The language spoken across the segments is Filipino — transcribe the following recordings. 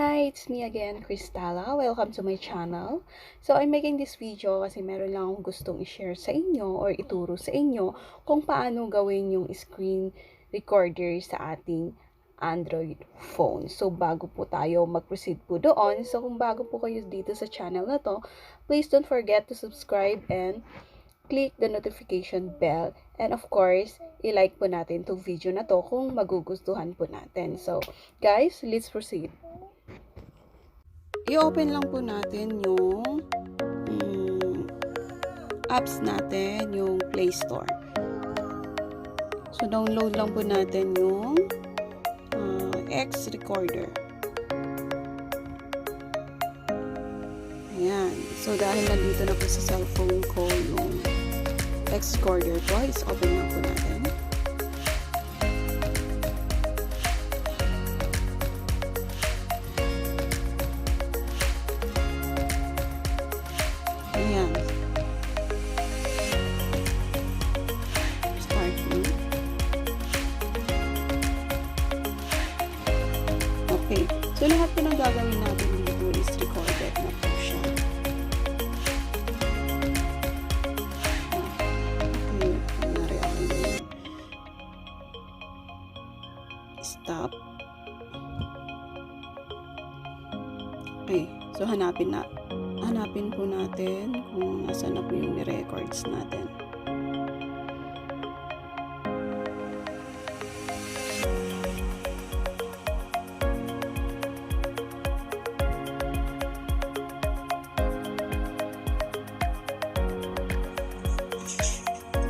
Hi, it's me again, Kris Talla. Welcome to my channel. So, I'm making this video kasi meron lang akong gustong i-share sa inyo or ituro sa inyo kung paano gawin yung screen recorder sa ating Android phone. So, bago po tayo mag-proceed po doon, so kung bago po kayo dito sa channel na to, please don't forget to subscribe and click the notification bell. And of course, i-like po natin itong video na to kung magugustuhan po natin. So, guys, let's proceed. I-open lang po natin yung apps natin, yung Play Store. So, download lang po natin yung X Recorder. Ayan. So, dahil nandito na po sa cellphone ko yung X Recorder po, is open lang po natin. Ayan. Start mo. Okay. So, lahat po ng gagawin natin dito is recorded na po siya. Okay. Kunwari ako yun. Stop. Okay. So, hanapin po natin kung nasaan na po yung records natin.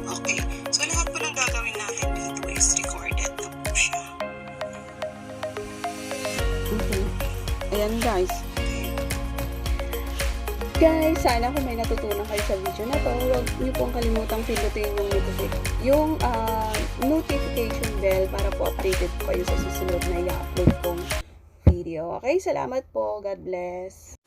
Okay. So, lahat po ng gagawin natin dito is recorded na po siya. Okay. Ayan, guys. Guys, sana kung may natutunan kayo sa video na to, huwag niyo pong kalimutang pindutin yung notification bell para po updated po kayo sa susunod na i-upload kong video. Okay, salamat po. God bless.